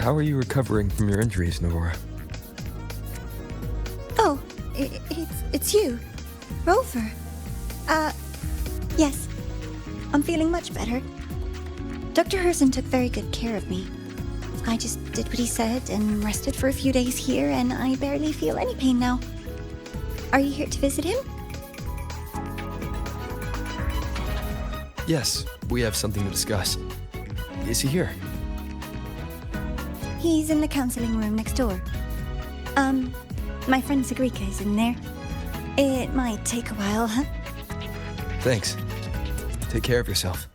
How are you recovering from your injuries, Nora? Oh, it's you. Rover. Yes. I'm feeling much better. Dr. Herssen took very good care of me. I just did what he said and rested for a few days here, and I barely feel any pain now. Are you here to visit him? Yes, we have something to discuss. Is he here? He's in the counseling room next door. My friend Sigrika is in there. It might take a while, huh? Thanks. Take care of yourself.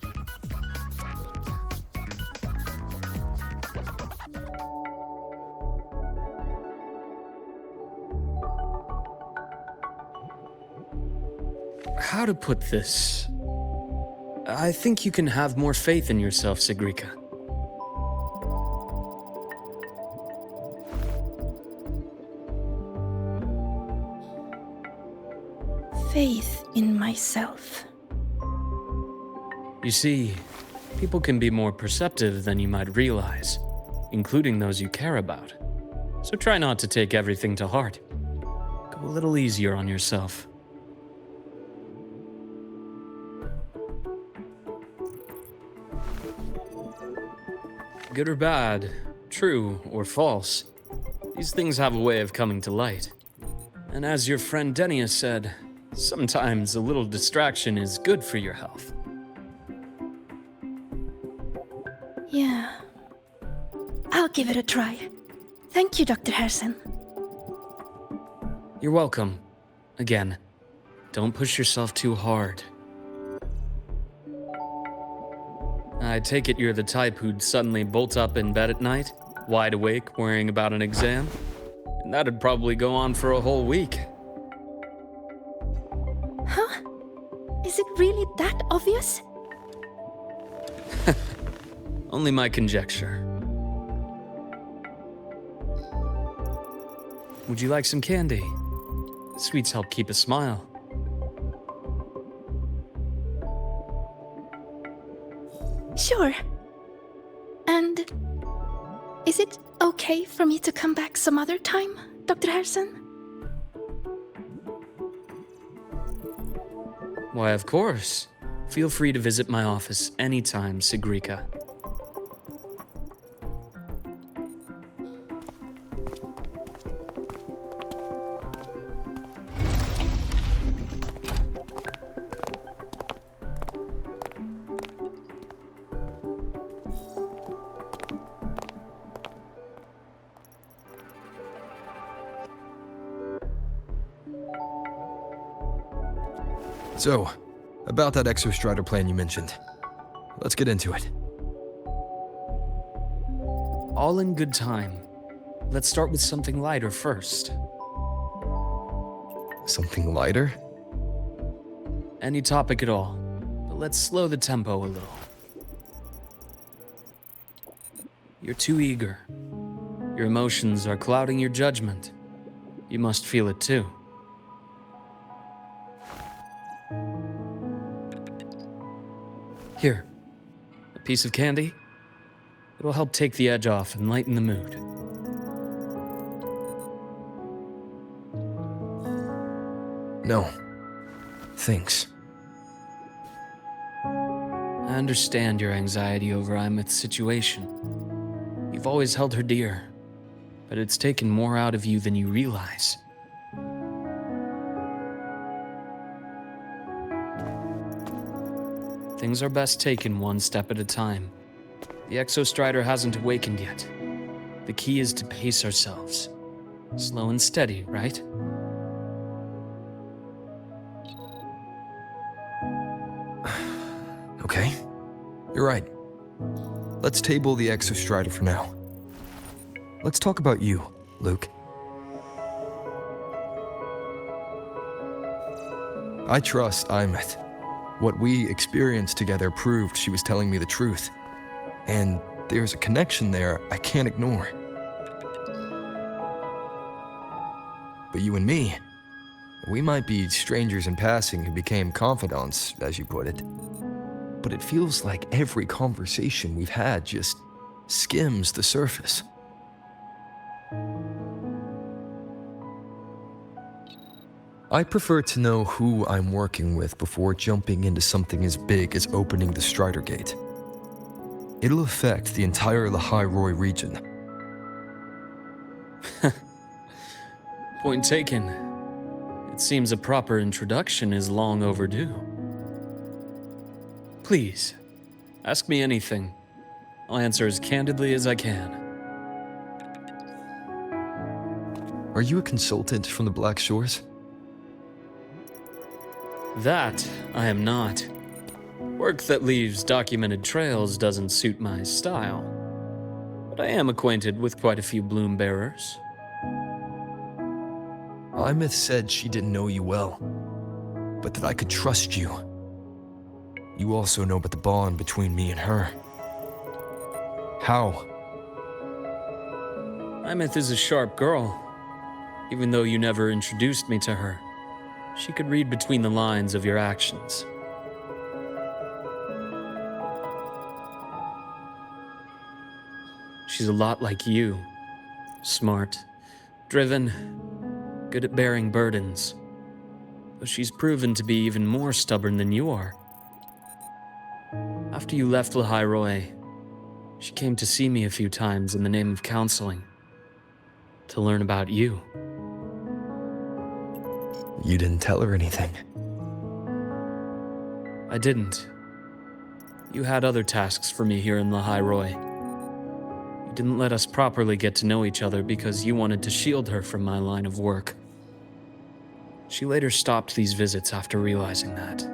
How to put this? I think you can have more faith in yourself, Sigrika. Faith in myself. You see, people can be more perceptive than you might realize, including those you care about. So try not to take everything to heart. Go a little easier on yourself. Good or bad, true or false, these things have a way of coming to light. And as your friend Denia said, sometimes a little distraction is good for your health. Yeah. I'll give it a try. Thank you, Dr. Herssen. You're welcome. Again, don't push yourself too hard. I take it you're the type who'd suddenly bolt up in bed at night, wide awake, worrying about an exam? And that'd probably go on for a whole week. Huh? Is it really that obvious? Only my conjecture. Would you like some candy? Sweets help keep a smile. Sure. And is it okay for me to come back some other time, Dr. Herssen? Why, of course. Feel free to visit my office anytime, Sigrika. So, about that exostrider plan you mentioned. Let's get into it. All in good time. Let's start with something lighter first. Something lighter? Any topic at all, but let's slow the tempo a little. You're too eager. Your emotions are clouding your judgment. You must feel it too. Here, a piece of candy. It'll help take the edge off and lighten the mood. No. Thanks. I understand your anxiety over Aemeath's situation. You've always held her dear, but it's taken more out of you than you realize. Things are best taken one step at a time. The exostrider hasn't awakened yet. The key is to pace ourselves. Slow and steady, right? Okay. You're right. Let's table the exostrider for now. Let's talk about you, Luuk. I trust Aemeath. What we experienced together proved she was telling me the truth. And there's a connection there I can't ignore. But you and me, we might be strangers in passing who became confidants, as you put it. But it feels like every conversation we've had just skims the surface. I prefer to know who I'm working with before jumping into something as big as opening the Strider Gate. It'll affect the entire Lahairoi region. Point taken. It seems a proper introduction is long overdue. Please, ask me anything. I'll answer as candidly as I can. Are you a consultant from the Black Shores? That I am not. Work that leaves documented trails doesn't suit my style. But I am acquainted with quite a few bloom bearers. Aemeath said she didn't know you well, but that I could trust you. You also know about the bond between me and her. How? Aemeath is a sharp girl. Even though you never introduced me to her, she could read between the lines of your actions. She's a lot like you. Smart, driven, good at bearing burdens. Though she's proven to be even more stubborn than you are. After you left Lahairoi, she came to see me a few times in the name of counseling. To learn about you. You didn't tell her anything. I didn't. You had other tasks for me here in Lahairoi. You didn't let us properly get to know each other because you wanted to shield her from my line of work. She later stopped these visits after realizing that.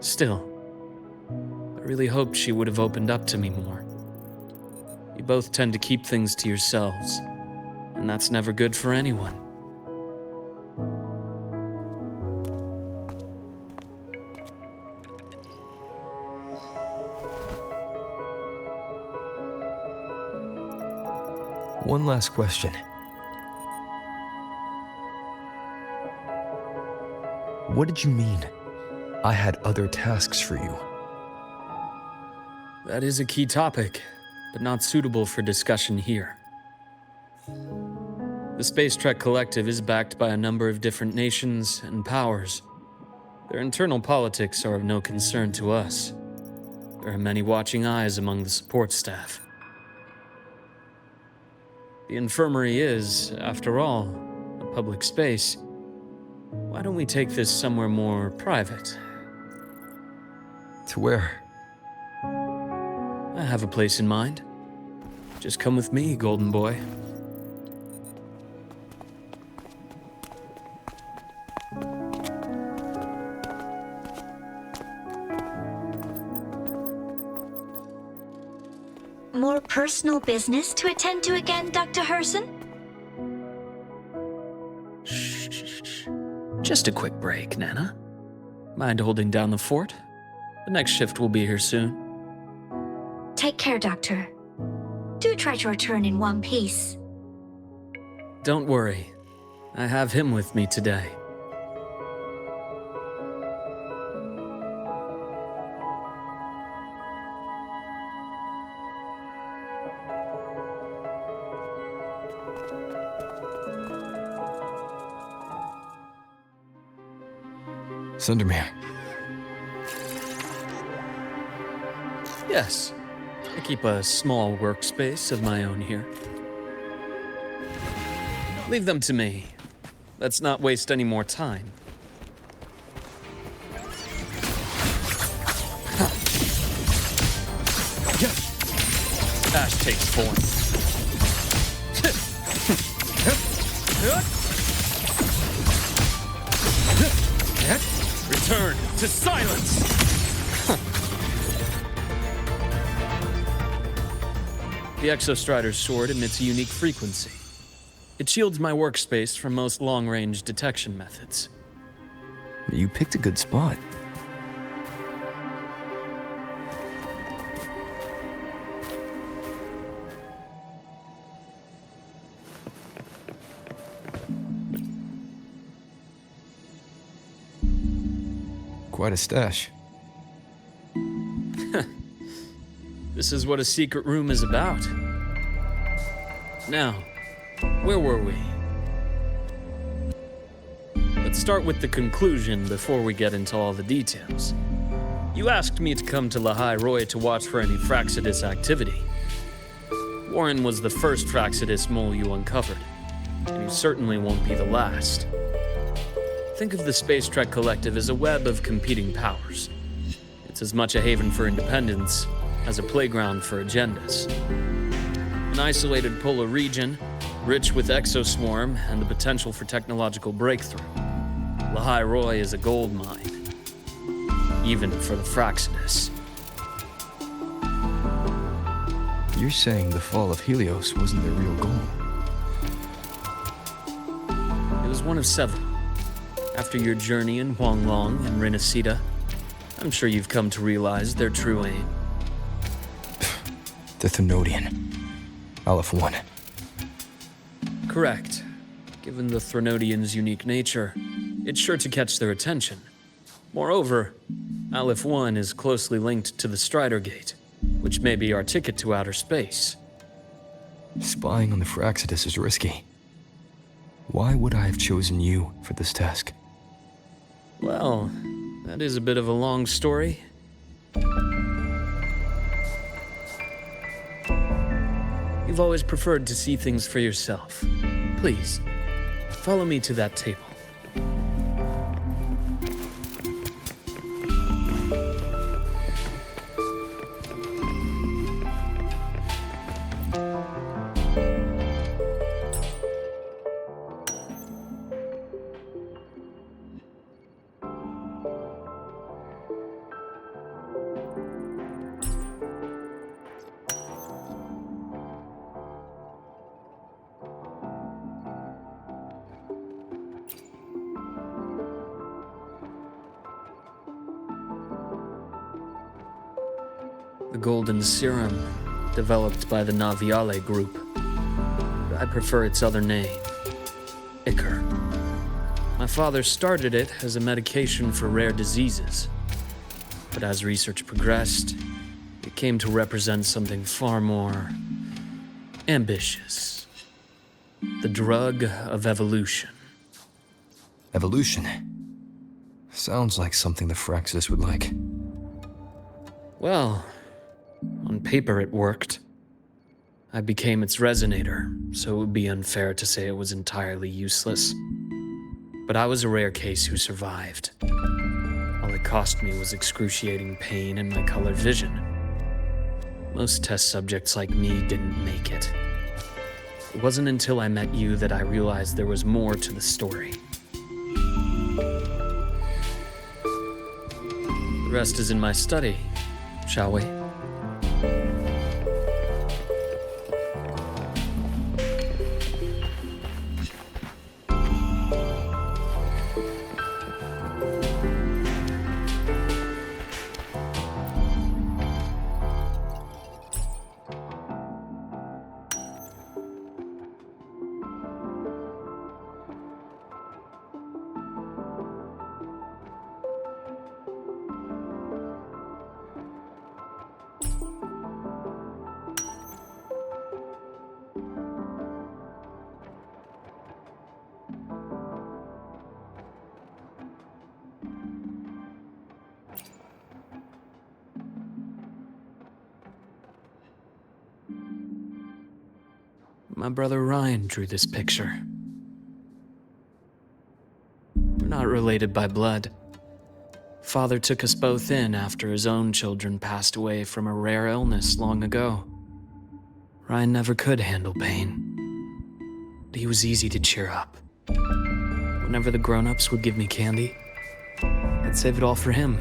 Still, I really hoped she would have opened up to me more. You both tend to keep things to yourselves, and that's never good for anyone. One last question. What did you mean? I had other tasks for you. That is a key topic, but not suitable for discussion here. The Space Trek Collective is backed by a number of different nations and powers. Their internal politics are of no concern to us. There are many watching eyes among the support staff. The infirmary is, after all, a public space. Why don't we take this somewhere more private? To where? I have a place in mind. Just come with me, golden boy. More personal business to attend to again, Dr. Herssen? Shh. Just a quick break, Nana. Mind holding down the fort? The next shift will be here soon. Take care, Doctor. Do try to return in one piece. Don't worry. I have him with me today. Sundermere. Yes. I keep a small workspace of my own here. Leave them to me. Let's not waste any more time. Ash takes form. Return to silence! The Exostrider's sword emits a unique frequency. It shields my workspace from most long-range detection methods. You picked a good spot. Quite a stash. This is what a secret room is about. Now, where were we? Let's start with the conclusion before we get into all the details. You asked me to come to Lahai Roy to watch for any Fraxidus activity. Warren was the first Fraxidus mole you uncovered, and you certainly won't be the last. Think of the Space Trek Collective as a web of competing powers. It's as much a haven for independence as a playground for agendas. An isolated polar region, rich with exoswarm and the potential for technological breakthrough. Lahai Roy is a gold mine, even for the Fraxidus. You're saying the fall of Helios wasn't their real goal? It was one of several. After your journey in Huanglong and Renacida, I'm sure you've come to realize their true aim. The Thenodian. Aleph 1. Correct. Given the Thenodians' unique nature, it's sure to catch their attention. Moreover, Aleph 1 is closely linked to the Strider Gate, which may be our ticket to outer space. Spying on the Fraxidus is risky. Why would I have chosen you for this task? Well, that is a bit of a long story. You've always preferred to see things for yourself. Please, follow me to that table. The golden serum, developed by the Naviale group. I prefer its other name, Ichor. My father started it as a medication for rare diseases. But as research progressed, it came to represent something far more ambitious. The drug of evolution. Evolution? Sounds like something the Fraxidus would like. Well, on paper it worked. I became its resonator, so it would be unfair to say it was entirely useless. But I was a rare case who survived. All it cost me was excruciating pain and my colored vision. Most test subjects like me didn't make it. It wasn't until I met you that I realized there was more to the story. The rest is in my study, shall we? My brother Ryan drew this picture. We're not related by blood. Father took us both in after his own children passed away from a rare illness long ago. Ryan never could handle pain, but he was easy to cheer up. Whenever the grown-ups would give me candy, I'd save it all for him.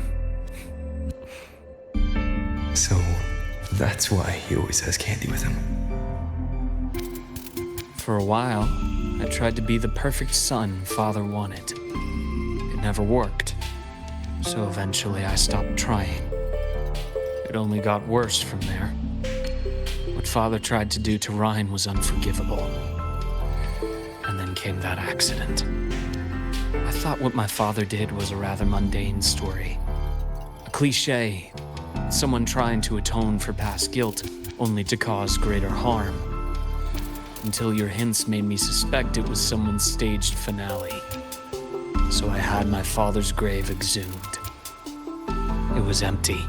So, that's why he always has candy with him. For a while, I tried to be the perfect son Father wanted. It never worked, so eventually I stopped trying. It only got worse from there. What Father tried to do to Ryan was unforgivable. And then came that accident. I thought what my father did was a rather mundane story. A cliché, someone trying to atone for past guilt, only to cause greater harm. Until your hints made me suspect it was someone's staged finale. So I had my father's grave exhumed. It was empty.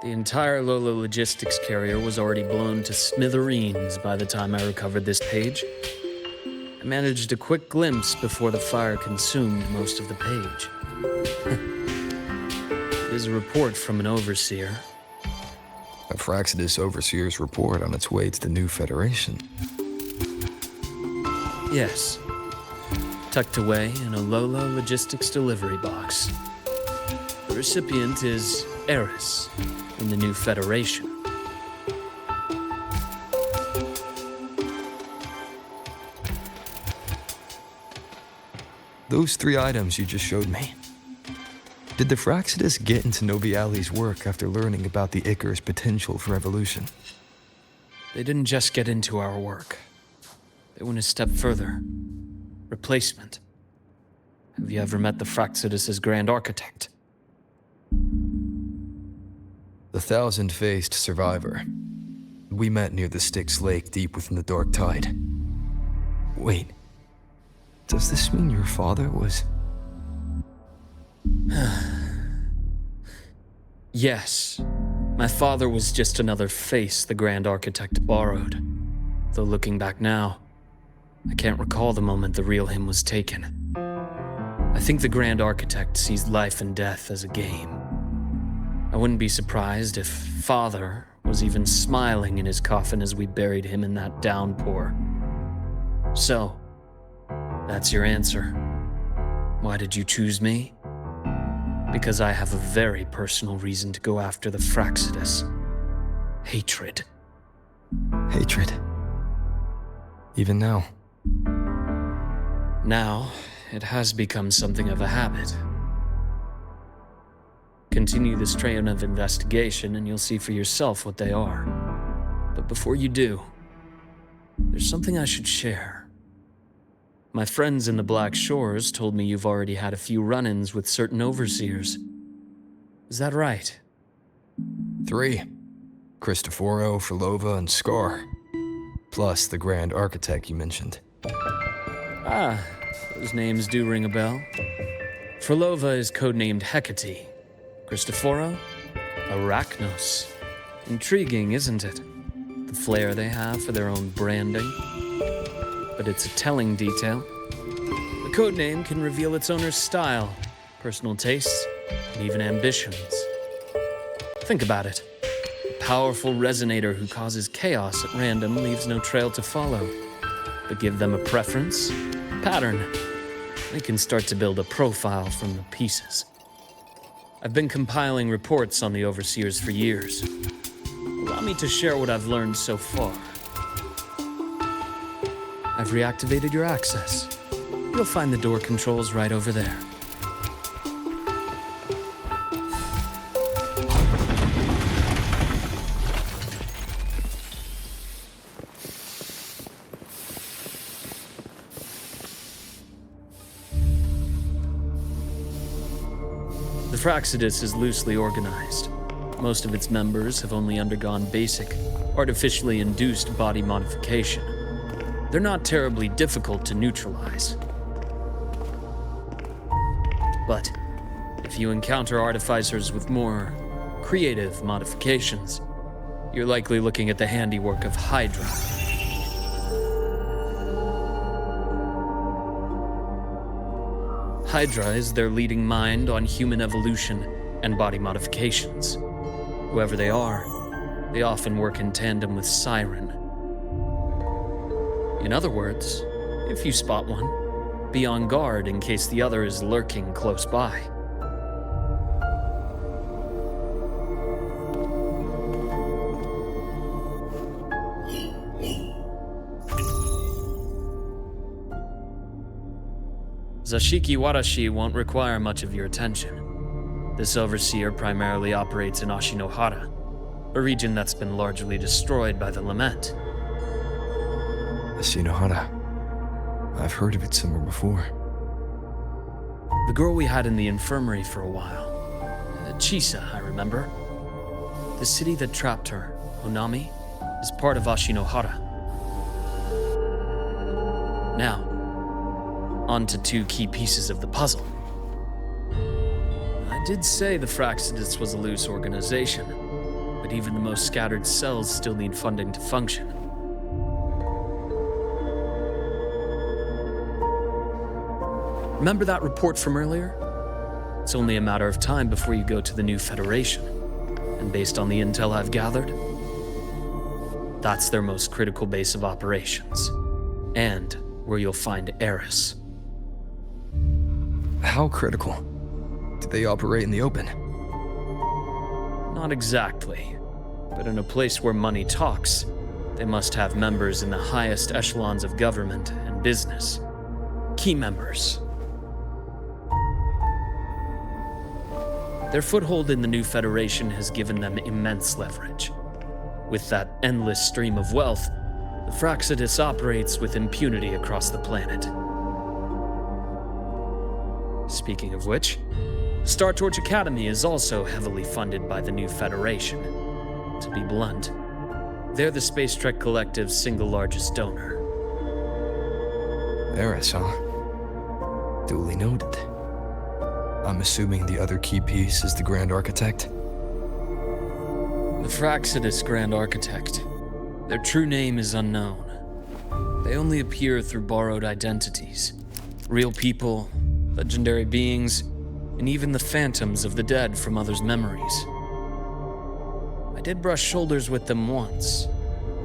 The entire Lola logistics carrier was already blown to smithereens by the time I recovered this page. I managed a quick glimpse before the fire consumed most of the page. It is a report from an overseer. A Fraxidus overseer's report on its way to the new Federation. Yes. Tucked away in a Lola logistics delivery box. The recipient is Eris in the new Federation. Those 3 items you just showed me. Did the Fraxidus get into Nobiali's work after learning about the Icar's potential for evolution? They didn't just get into our work. They went a step further. Replacement. Have you ever met the Fraxidus' Grand Architect? The thousand-faced survivor. We met near the Styx Lake deep within the Dark Tide. Wait. Does this mean your father was... Yes. My father was just another face the Grand Architect borrowed. Though looking back now, I can't recall the moment the real him was taken. I think the Grand Architect sees life and death as a game. I wouldn't be surprised if Father was even smiling in his coffin as we buried him in that downpour. So, that's your answer. Why did you choose me? Because I have a very personal reason to go after the Fraxidus. Hatred. Hatred. Even now. Now, it has become something of a habit. Continue this train of investigation and you'll see for yourself what they are. But before you do, there's something I should share. My friends in the Black Shores told me you've already had a few run-ins with certain overseers. Is that right? 3. Cristoforo, Frolova, and Scar. Plus the Grand Architect you mentioned. Ah, those names do ring a bell. Frolova is codenamed Hecate. Cristoforo? Arachnos. Intriguing, isn't it? The flair they have for their own branding. But it's a telling detail. The codename can reveal its owner's style, personal tastes, and even ambitions. Think about it. A powerful resonator who causes chaos at random leaves no trail to follow. But give them a preference, a pattern. They can start to build a profile from the pieces. I've been compiling reports on the overseers for years. Allow me to share what I've learned so far. I've reactivated your access. You'll find the door controls right over there. The Fraxidus is loosely organized. Most of its members have only undergone basic, artificially induced body modification. They're not terribly difficult to neutralize. But if you encounter artificers with more creative modifications, you're likely looking at the handiwork of Hydra. Hydra is their leading mind on human evolution and body modifications. Whoever they are They often work in tandem with Siren. In other words, if you spot one, be on guard in case the other is lurking close by. Zashiki Warashi won't require much of your attention. This overseer primarily operates in Ashinohara, a region that's been largely destroyed by the Lament. Ashinohara. I've heard of it somewhere before. The girl we had in the infirmary for a while. Chisa, I remember. The city that trapped her, Onami, is part of Ashinohara. Now, on to two key pieces of the puzzle. I did say the Fraxidus was a loose organization, but even the most scattered cells still need funding to function. Remember that report from earlier? It's only a matter of time before you go to the new Federation, and based on the intel I've gathered, that's their most critical base of operations, and where you'll find Eris. How critical? Do they operate in the open? Not exactly, but in a place where money talks, they must have members in the highest echelons of government and business. Key members. Their foothold in the new Federation has given them immense leverage. With that endless stream of wealth, the Fraxidus operates with impunity across the planet. Speaking of which, Star Torch Academy is also heavily funded by the new Federation. To be blunt, they're the Space Trek Collective's single largest donor. Eris, huh? Duly noted. I'm assuming the other key piece is the Grand Architect? The Fraxidus Grand Architect. Their true name is unknown. They only appear through borrowed identities. Real people, legendary beings, and even the phantoms of the dead from others' memories. I did brush shoulders with them once.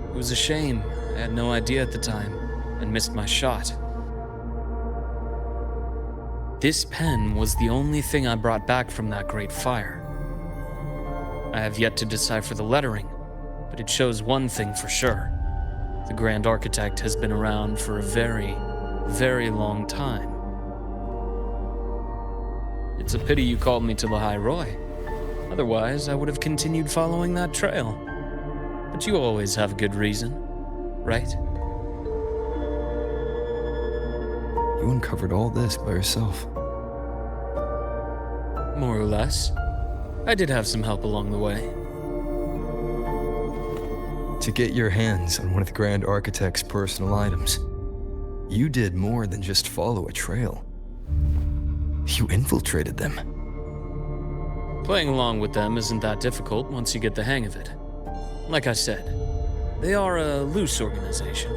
It was a shame. I had no idea at the time, and missed my shot. This pen was the only thing I brought back from that great fire. I have yet to decipher the lettering, but it shows one thing for sure. The Grand Architect has been around for a very, very long time. It's a pity you called me to the High Roy. Otherwise, I would have continued following that trail. But you always have a good reason, right? You uncovered all this by yourself. More or less. I did have some help along the way. To get your hands on one of the Grand Architect's personal items, you did more than just follow a trail. You infiltrated them. Playing along with them isn't that difficult once you get the hang of it. Like I said, they are a loose organization.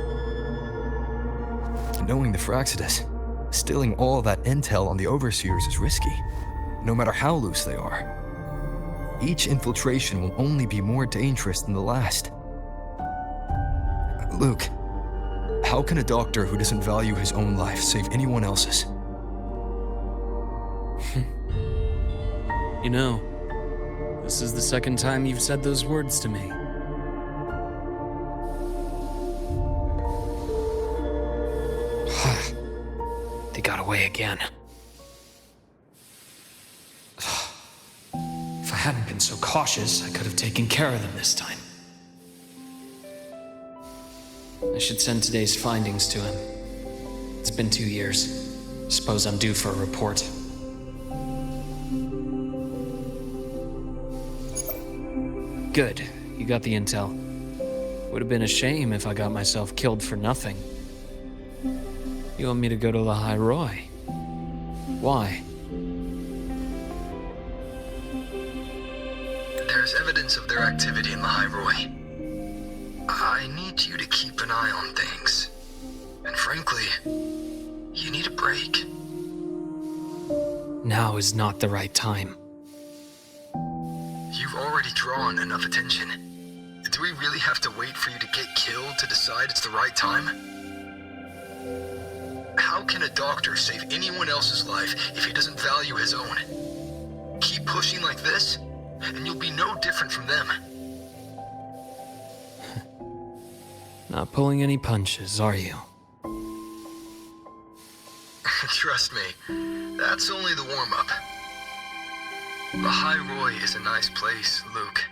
Knowing the Fraxidus, stealing all that intel on the Overseers is risky, no matter how loose they are. Each infiltration will only be more dangerous than the last. Luke, how can a doctor who doesn't value his own life save anyone else's? You know, this is the second time you've said those words to me. They got away again. If I hadn't been so cautious, I could have taken care of them this time. I should send today's findings to him. It's been 2 years. Suppose I'm due for a report. Good, you got the intel. Would have been a shame if I got myself killed for nothing. You want me to go to the High Roy? Why? There's evidence of their activity in the High Roy. I need you to keep an eye on things. And frankly, you need a break. Now is not the right time. You've already drawn enough attention. Do we really have to wait for you to get killed to decide it's the right time? How can a doctor save anyone else's life if he doesn't value his own? Keep pushing like this, and you'll be no different from them. Not pulling any punches, are you? Trust me, that's only the warm-up. The High Roy is a nice place, Luke.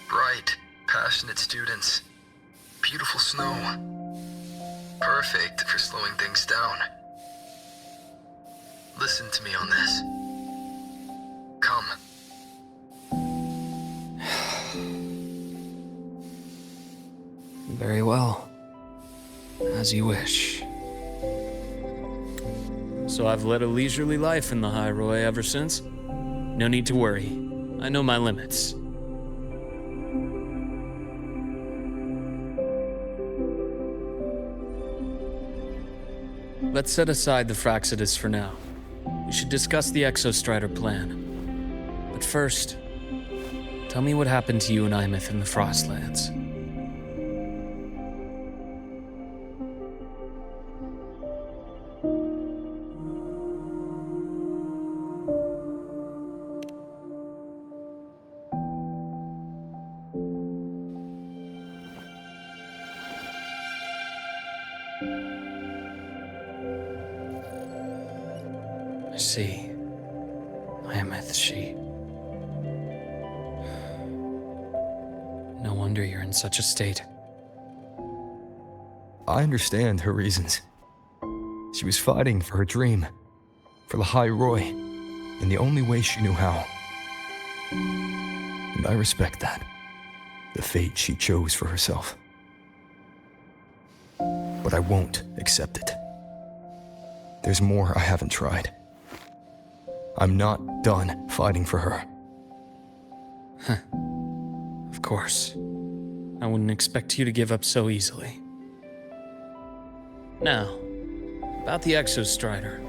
Bright, passionate students. Beautiful snow. Perfect for slowing things down. Listen to me on this. Come. Very well. As you wish. So I've led a leisurely life in the High Roy ever since. No need to worry. I know my limits. Let's set aside the Fractsidus for now. We should discuss the Exostrider plan. But first, tell me what happened to you and Aemeath in the Frostlands. I see. Aemeath, she... No wonder you're in such a state. I understand her reasons. She was fighting for her dream, for the High Roy, in the only way she knew how. And I respect that, the fate she chose for herself. But I won't accept it. There's more I haven't tried. I'm not done fighting for her. Of course. I wouldn't expect you to give up so easily. Now, about the Exostrider.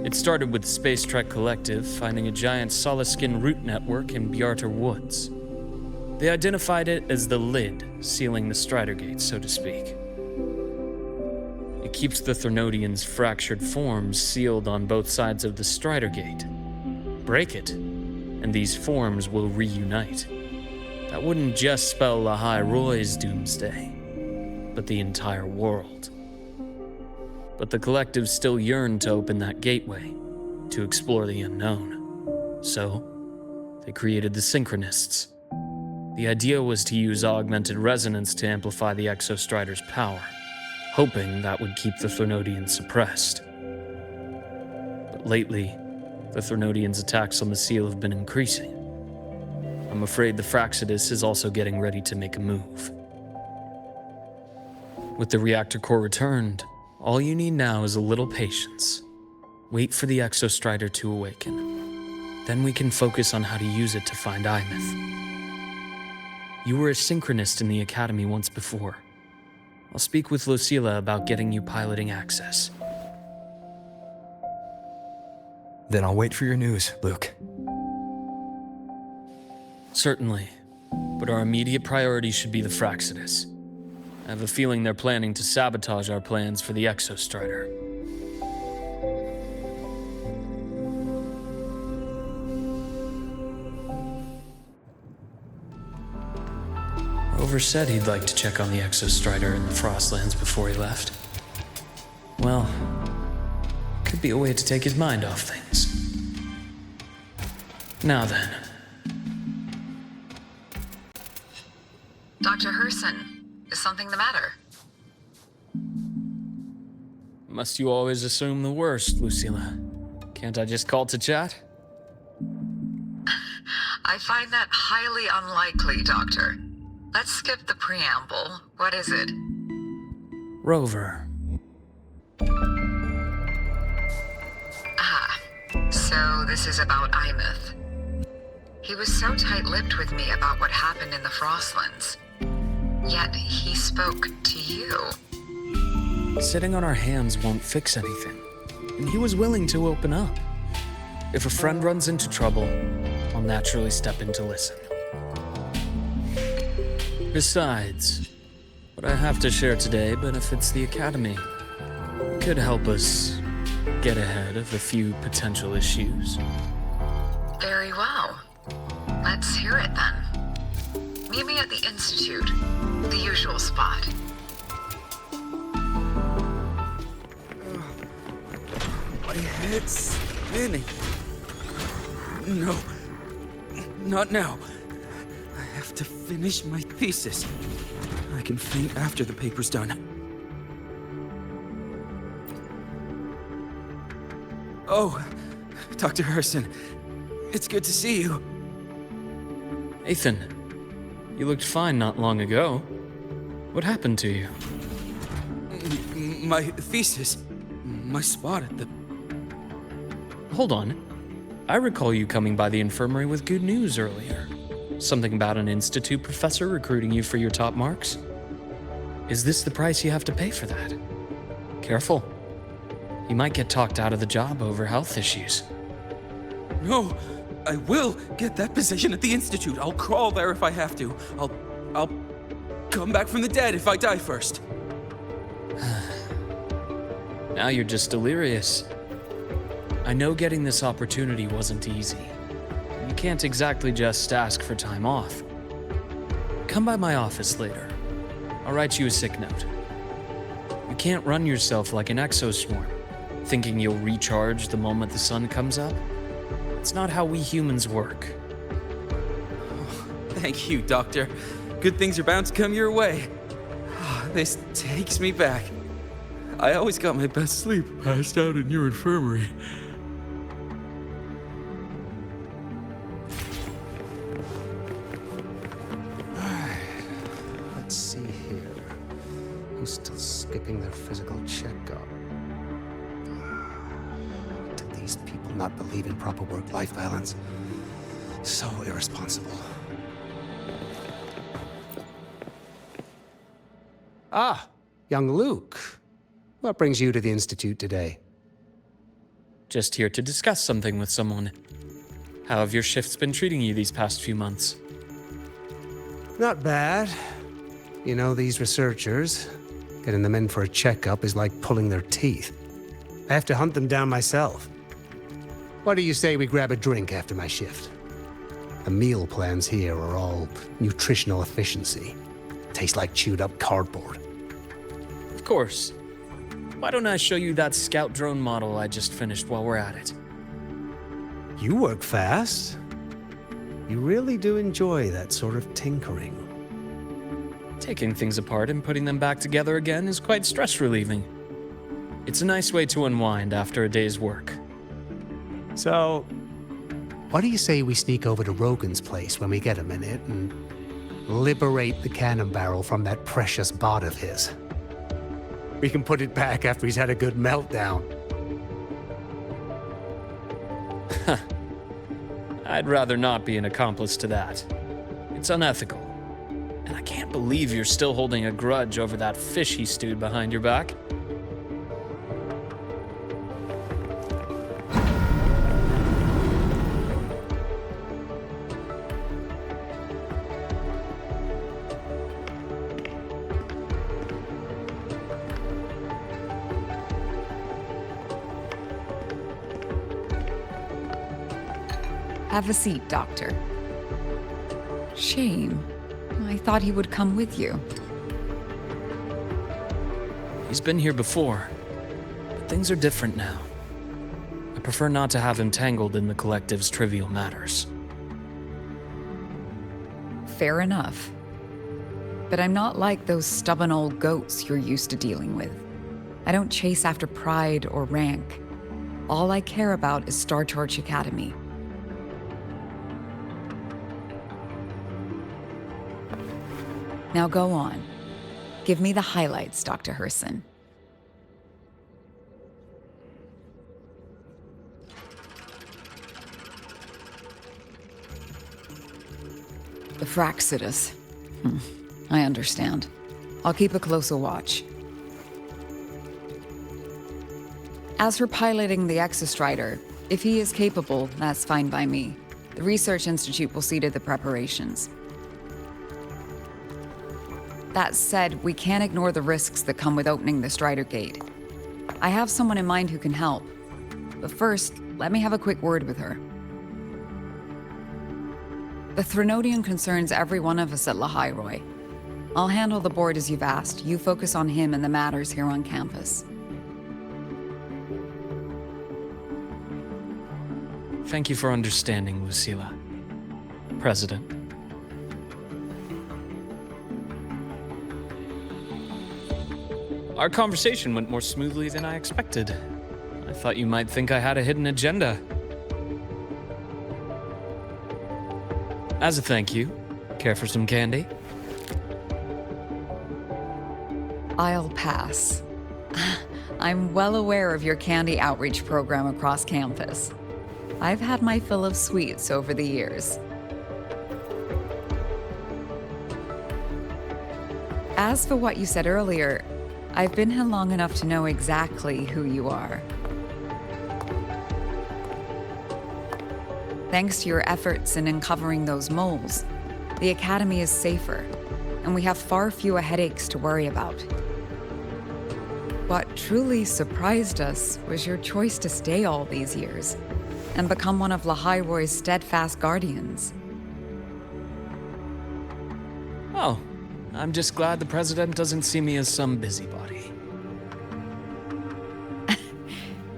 It started with the Space Trek Collective finding a giant solid-skin root network in Bjarter Woods. They identified it as the lid, sealing the Strider Gate, so to speak. It keeps the Thernodians' fractured forms sealed on both sides of the Strider Gate. Break it, and these forms will reunite. That wouldn't just spell the High Roy's doomsday, but the entire world. But the Collective still yearned to open that gateway, to explore the unknown. So, they created the Synchronists. The idea was to use augmented resonance to amplify the Exostrider's power, hoping that would keep the Thernodians suppressed. But lately, the Thernodians' attacks on the seal have been increasing. I'm afraid the Fractsidus is also getting ready to make a move. With the reactor core returned, all you need now is a little patience. Wait for the Exostrider to awaken. Then we can focus on how to use it to find Aemeath. You were a synchronist in the Academy once before. I'll speak with Lucilla about getting you piloting access. Then I'll wait for your news, Luke. Certainly, but our immediate priority should be the Fractsidus. I have a feeling they're planning to sabotage our plans for the Exostrider. Rover said he'd like to check on the Exostrider in the Frostlands before he left. Well, could be a way to take his mind off things. Now then. Dr. Herssen, is something the matter? Must you always assume the worst, Lucilla? Can't I just call to chat? I find that highly unlikely, Doctor. Let's skip the preamble. What is it? Rover. Ah, so this is about Aemeath. He was so tight-lipped with me about what happened in the Frostlands. Yet he spoke to you. Sitting on our hands won't fix anything, and he was willing to open up. If a friend runs into trouble, I'll naturally step in to listen. Besides, what I have to share today benefits the Academy. It could help us get ahead of a few potential issues. Very well. Let's hear it then. Meet me at the Institute, the usual spot. My head's spinning. No, not now. I have to finish my thesis. I can faint after the paper's done. Oh, Dr. Herssen, it's good to see you. Ethan, you looked fine not long ago. What happened to you? My thesis, my spot at the... Hold on. I recall you coming by the infirmary with good news earlier. Something about an institute professor recruiting you for your top marks? Is this the price you have to pay for that? Careful. You might get talked out of the job over health issues. No, I will get that position at the Institute. I'll crawl there if I have to. I'll come back from the dead if I die first. Now you're just delirious. I know getting this opportunity wasn't easy. You can't exactly just ask for time off. Come by my office later. I'll write you a sick note. You can't run yourself like an exoswarm, thinking you'll recharge the moment the sun comes up. It's not how we humans work. Thank you, Doctor. Good things are bound to come your way. This takes me back. I always got my best sleep passed out in your infirmary. Let's see here. Who's still skipping their physical checkup? Do these people not believe in proper work-life balance? So irresponsible. Ah, young Luuk. What brings you to the Institute today? Just here to discuss something with someone. How have your shifts been treating you these past few months? Not bad. You know, these researchers, getting them in for a checkup is like pulling their teeth. I have to hunt them down myself. What do you say we grab a drink after my shift? The meal plans here are all nutritional efficiency. Taste like chewed up cardboard. Of course. Why don't I show you that scout drone model I just finished while we're at it? You work fast. You really do enjoy that sort of tinkering. Taking things apart and putting them back together again is quite stress-relieving. It's a nice way to unwind after a day's work. So, what do you say we sneak over to Rogan's place when we get a minute and liberate the cannon barrel from that precious bot of his? We can put it back after he's had a good meltdown. I'd rather not be an accomplice to that. It's unethical. And I can't believe you're still holding a grudge over that fish he stewed behind your back. Have a seat, Doctor. Shame. I thought he would come with you. He's been here before, but things are different now. I prefer not to have him tangled in the collective's trivial matters. Fair enough. But I'm not like those stubborn old goats you're used to dealing with. I don't chase after pride or rank. All I care about is Star Torch Academy. Now go on. Give me the highlights, Dr. Herssen. The Fraxidus. I understand. I'll keep a closer watch. As for piloting the Exostrider, if he is capable, that's fine by me. The Research Institute will see to the preparations. That said, we can't ignore the risks that come with opening the Strider Gate. I have someone in mind who can help. But first, let me have a quick word with her. The Threnodian concerns every one of us at Lahairoi. I'll handle the board as you've asked. You focus on him and the matters here on campus. Thank you for understanding, Lucilla. President. Our conversation went more smoothly than I expected. I thought you might think I had a hidden agenda. As a thank you, care for some candy? I'll pass. I'm well aware of your candy outreach program across campus. I've had my fill of sweets over the years. As for what you said earlier, I've been here long enough to know exactly who you are. Thanks to your efforts in uncovering those moles, the Academy is safer, and we have far fewer headaches to worry about. What truly surprised us was your choice to stay all these years and become one of Lahairoi's steadfast guardians. Oh, I'm just glad the President doesn't see me as some busybody.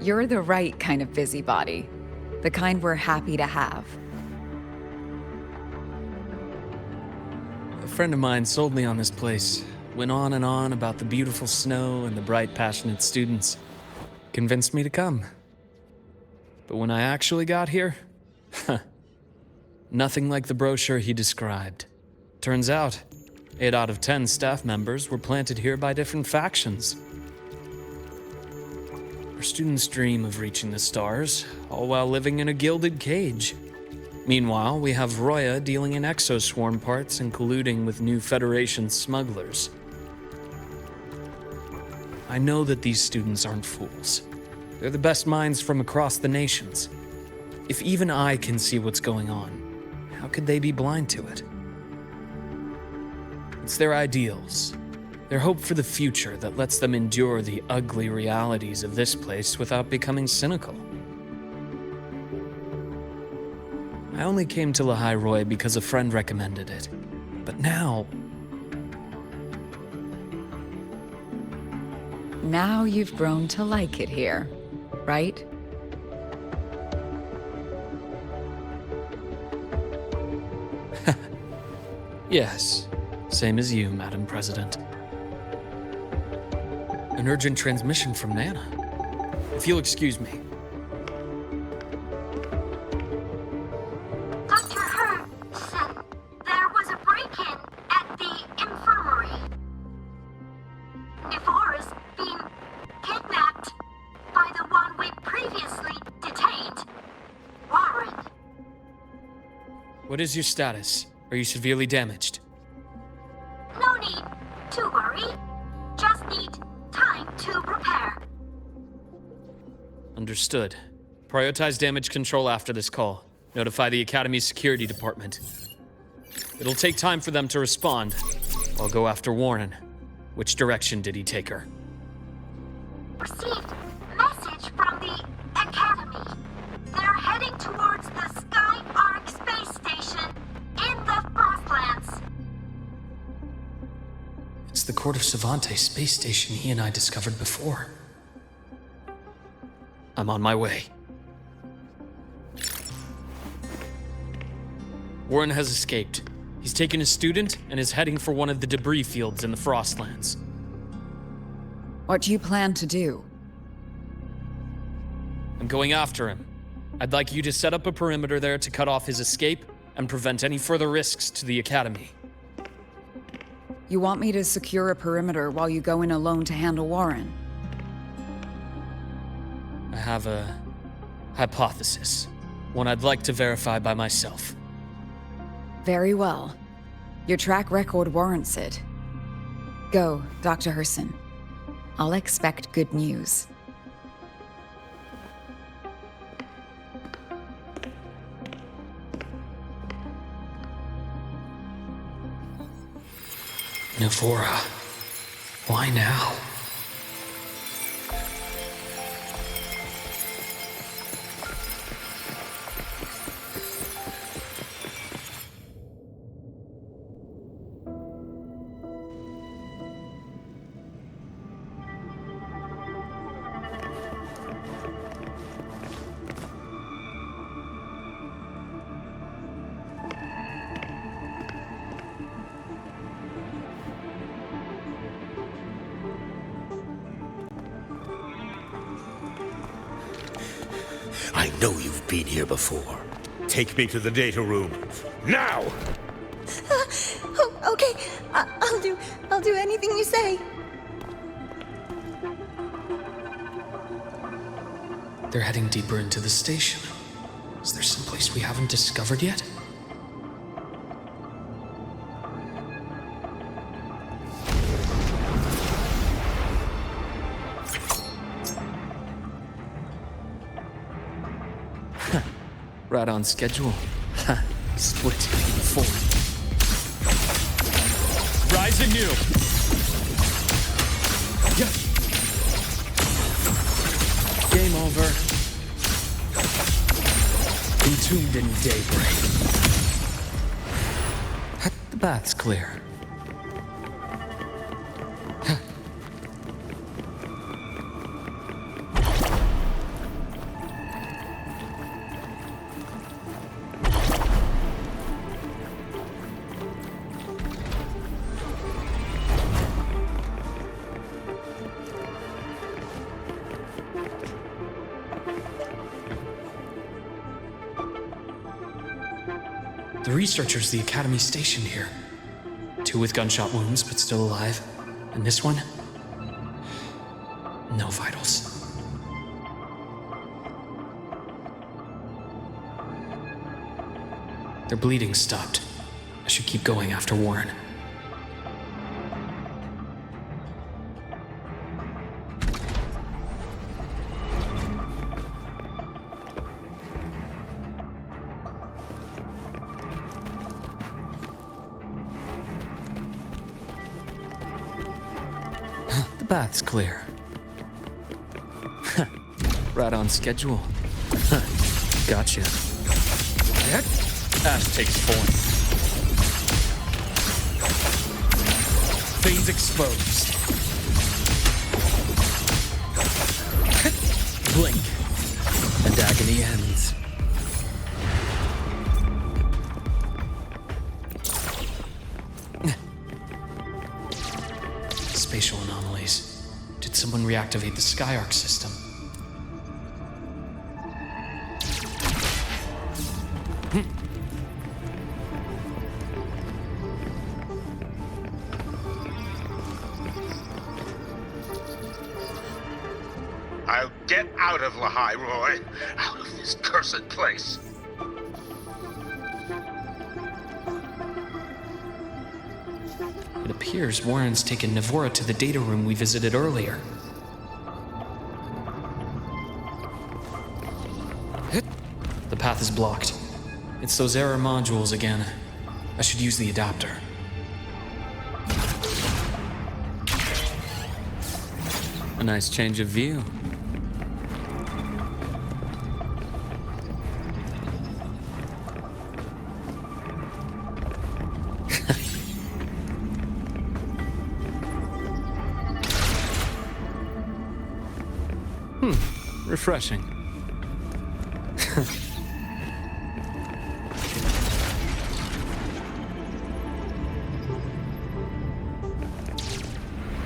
You're the right kind of busybody, the kind we're happy to have. A friend of mine sold me on this place. Went on and on about the beautiful snow and the bright, passionate students. Convinced me to come. But when I actually got here, nothing like the brochure he described. Turns out, 8 out of 10 staff members were planted here by different factions. Our students dream of reaching the stars, all while living in a gilded cage. Meanwhile, we have Roya dealing in exoswarm parts and colluding with new Federation smugglers. I know that these students aren't fools. They're the best minds from across the nations. If even I can see what's going on, how could they be blind to it? It's their ideals, their hope for the future that lets them endure the ugly realities of this place without becoming cynical. I only came to Lahairoi because a friend recommended it. But now... Now you've grown to like it here, right? Yes, same as you, Madam President. An urgent transmission from Nana. If you'll excuse me. Dr. Herssen, there was a break-in at the infirmary. Nevora's been kidnapped by the one we previously detained, Warren. What is your status? Are you severely damaged? No need to worry. Just need time to repair. Understood. Prioritize damage control after this call. Notify the Academy's security department. It'll take time for them to respond. I'll go after Warren. Which direction did he take her? Received message from the Academy. They're heading towards the SkyArk space station in the Frostlands. It's the Court of Savante space station he and I discovered before. I'm on my way. Warren has escaped. He's taken a student and is heading for one of the debris fields in the Frostlands. What do you plan to do? I'm going after him. I'd like you to set up a perimeter there to cut off his escape and prevent any further risks to the Academy. You want me to secure a perimeter while you go in alone to handle Warren? I have a hypothesis. One I'd like to verify by myself. Very well. Your track record warrants it. Go, Dr. Herssen. I'll expect good news. Navora. Why now? I know you've been here before. Take me to the data room. Now! Oh, okay. I'll do anything you say. They're heading deeper into the station. Is there someplace we haven't discovered yet? Right on schedule. Split. 4. Rise anew. Yeah. Game over. Entombed in daybreak. The bath's clear. The researchers the Academy stationed here. 2 with gunshot wounds, but still alive. And this one? No vitals. Their bleeding stopped. I should keep going after Warren. Bath's clear. Right on schedule. Gotcha. Ash takes form. Veins exposed. Blink. And agony ends. Spatial anomalies. Did someone reactivate the SkyArk system? I'll get out of Lahai, Roy. Out of this cursed place. It appears Warren's taken Navora to the data room we visited earlier. The path is blocked. It's those error modules again. I should use the adapter. A nice change of view. Refreshing.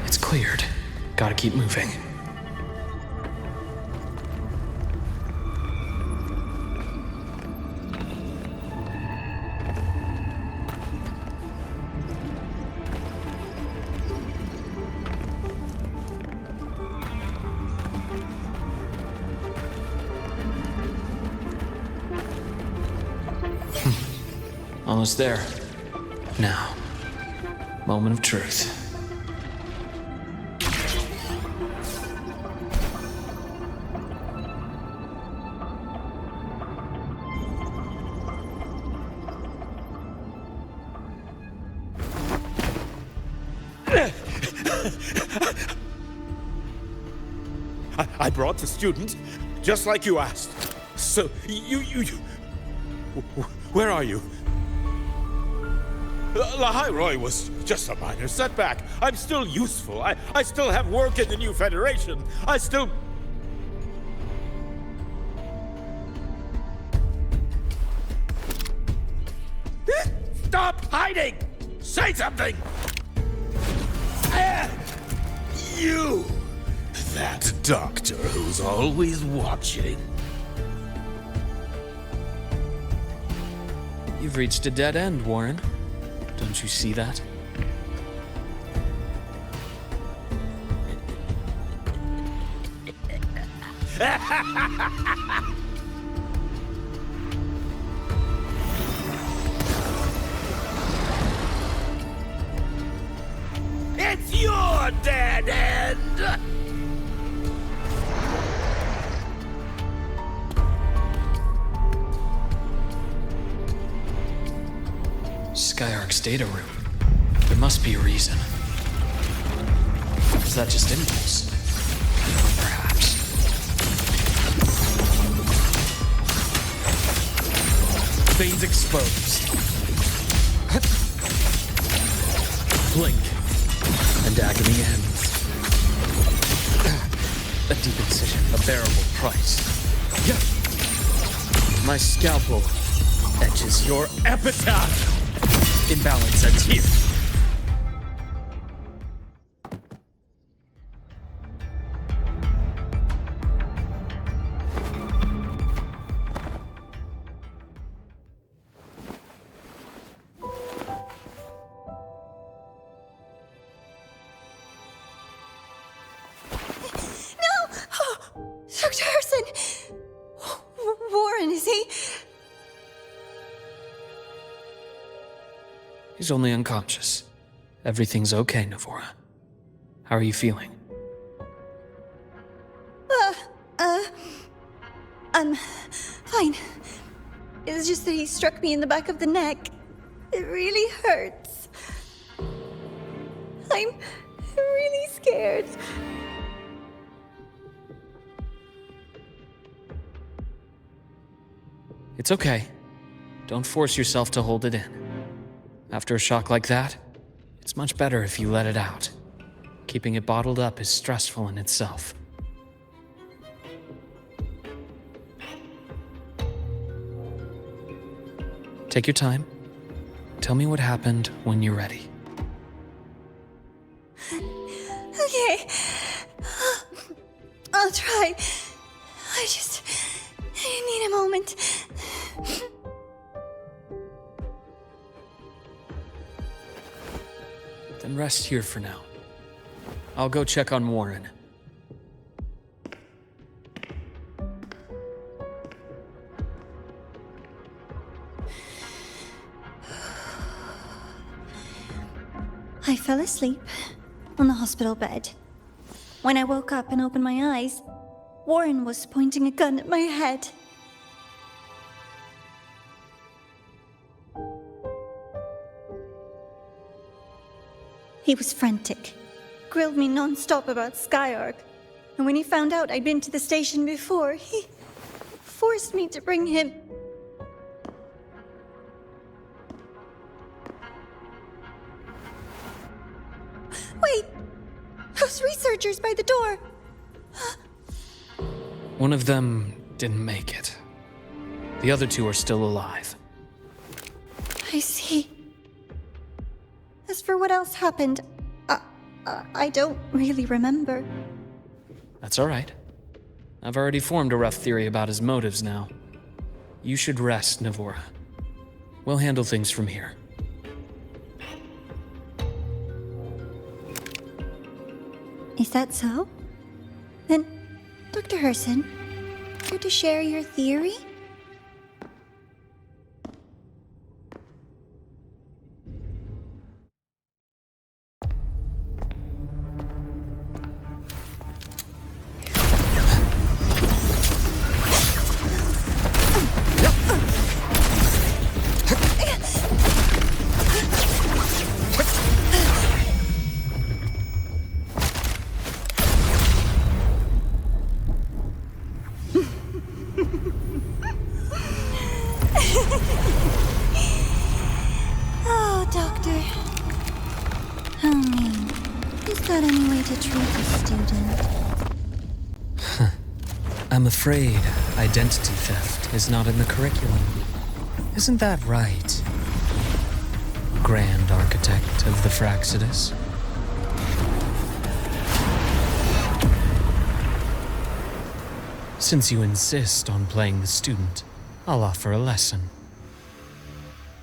It's cleared. Gotta keep moving. Almost there. Now, moment of truth. I brought the student, just like you asked. So, you... Where are you? Lahairoi was just a minor setback. I'm still useful. I still have work in the new Federation. I still... Stop hiding! Say something! You! That doctor who's always watching. You've reached a dead end, Warren. Don't you see that? It's your dead end! SkyArk's data room. There must be a reason. Is that just impulse? Or perhaps... Veins exposed. Blink. And agony ends. A deep incision, a bearable price. Yeah. My scalpel etches your epitaph. Imbalance ends here. Dr. Herssen! Warren, is he? He's only unconscious. Everything's okay, Navora. How are you feeling? I'm fine. It's just that he struck me in the back of the neck. It really hurts. I'm really scared. It's okay. Don't force yourself to hold it in. After a shock like that, it's much better if you let it out. Keeping it bottled up is stressful in itself. Take your time. Tell me what happened when you're ready. Okay. I'll try. I need a moment. Then rest here for now. I'll go check on Warren. I fell asleep on the hospital bed. When I woke up and opened my eyes, Warren was pointing a gun at my head. He was frantic, grilled me non-stop about SkyArk, and when he found out I'd been to the station before, he forced me to bring him. Wait! Those researchers by the door! One of them didn't make it. The other two are still alive. I see. As for what else happened, I don't really remember. That's all right. I've already formed a rough theory about his motives now. You should rest, Navora. We'll handle things from here. Is that so? Then, Dr. Herssen, care to share your theory? Oh, Doctor. How mean. Is that any way to treat a student? I'm afraid identity theft is not in the curriculum. Isn't that right, Grand Architect of the Fraxidus? Since you insist on playing the student, I'll offer a lesson.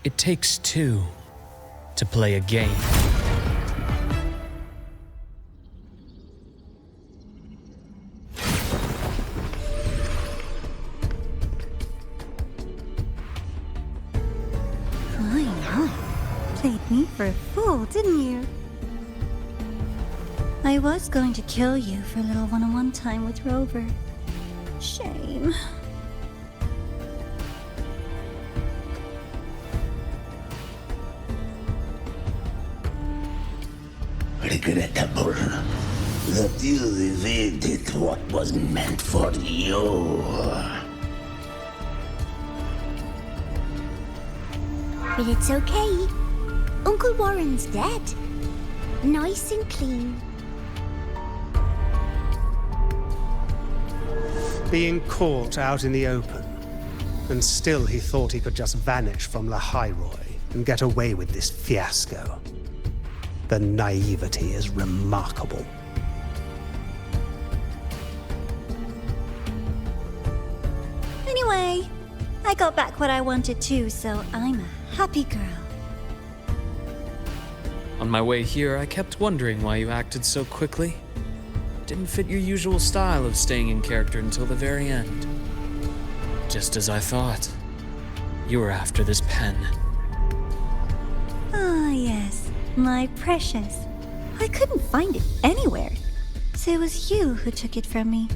It takes two to play a game. Played me for a fool, didn't you? I was going to kill you for a little one-on-one time with Rover. Shame. Regrettable that you evaded what was meant for you. But it's okay. Uncle Warren's dead. Nice and clean. Being caught out in the open, and still he thought he could just vanish from La Highroy and get away with this fiasco. The naivety is remarkable. Anyway, I got back what I wanted too, so I'm a happy girl. On my way here, I kept wondering why you acted so quickly. Didn't fit your usual style of staying in character until the very end. Just as I thought. You were after this pen. Ah, yes, my precious. I couldn't find it anywhere, so it was you who took it from me.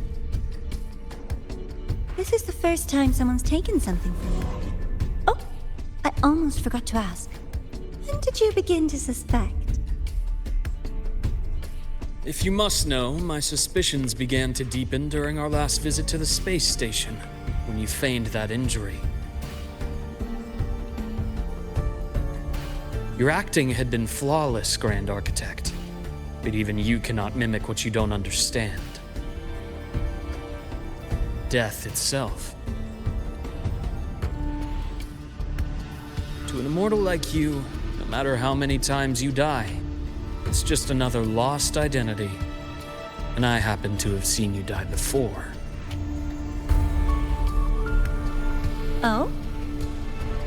This is the first time someone's taken something from me. Oh, I almost forgot to ask. When did you begin to suspect? If you must know, my suspicions began to deepen during our last visit to the space station, when you feigned that injury. Your acting had been flawless, Grand Architect, but even you cannot mimic what you don't understand. Death itself. To an immortal like you, no matter how many times you die, it's just another lost identity. And I happen to have seen you die before. Oh?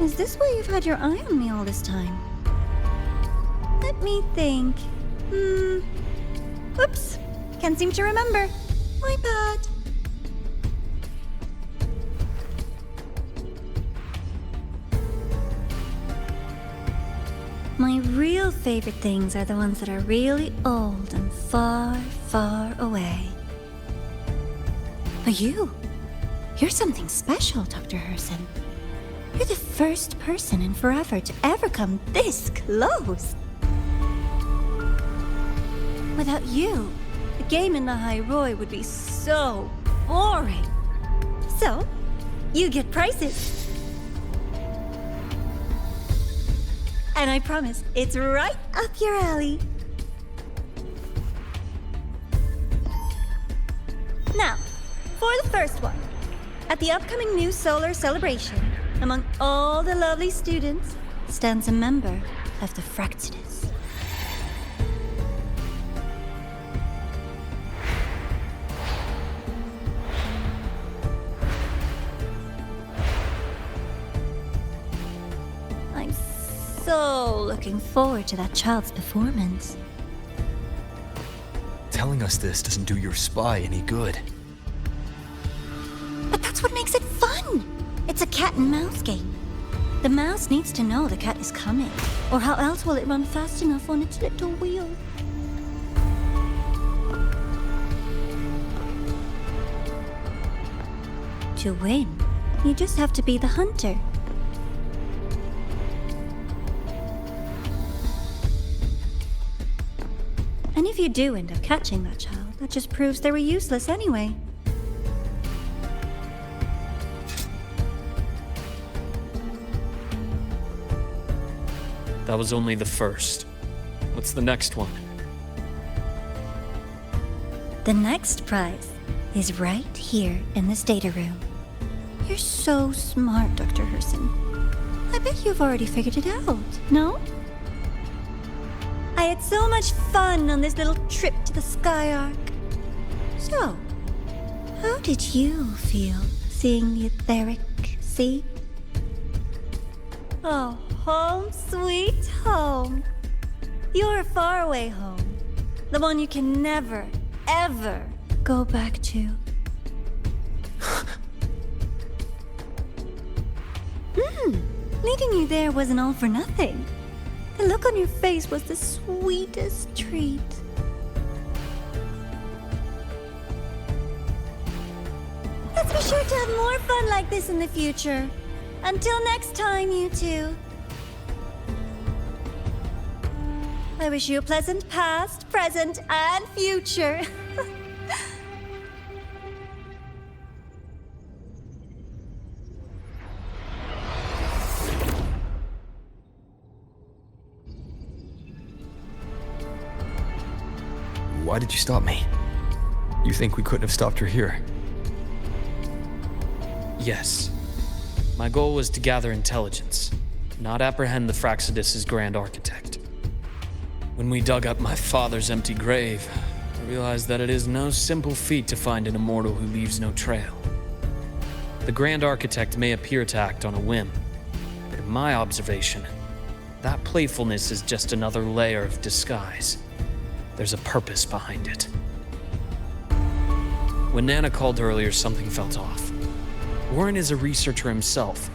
Is this why you've had your eye on me all this time? Let me think. Whoops. Can't seem to remember. My bad. My real favorite things are the ones that are really old and far, far away. But you're something special, Dr. Herssen. You're the first person in forever to ever come this close. Without you, the game in the High Roy would be so boring. So, you get prizes. And I promise, it's right up your alley. Now, for the first one. At the upcoming new solar celebration, among all the lovely students, stands a member of the Fraxidus. I'm so looking forward to that child's performance. Telling us this doesn't do your spy any good. But that's what makes it fun! It's a cat and mouse game. The mouse needs to know the cat is coming, or how else will it run fast enough on its little wheel? To win, you just have to be the hunter. And if you do end up catching that child, that just proves they were useless anyway. That was only the first. What's the next one? The next prize is right here in this data room. You're so smart, Dr. Herssen. I bet you've already figured it out, no? I had so much fun on this little trip to the SkyArk. So, how did you feel seeing the etheric sea? Oh, home sweet home. Your faraway home. The one you can never, ever go back to. Leading you there wasn't all for nothing. The look on your face was the sweetest treat. Let's be sure to have more fun like this in the future. Until next time, you two. I wish you a pleasant past, present, and future. Why did you stop me? You think we couldn't have stopped her here? Yes. My goal was to gather intelligence, not apprehend the Fraxidus' grand architect. When we dug up my father's empty grave, I realized that it is no simple feat to find an immortal who leaves no trail. The grand architect may appear to act on a whim, but in my observation, that playfulness is just another layer of disguise. There's a purpose behind it. When Nana called earlier, something felt off. Warren is a researcher himself.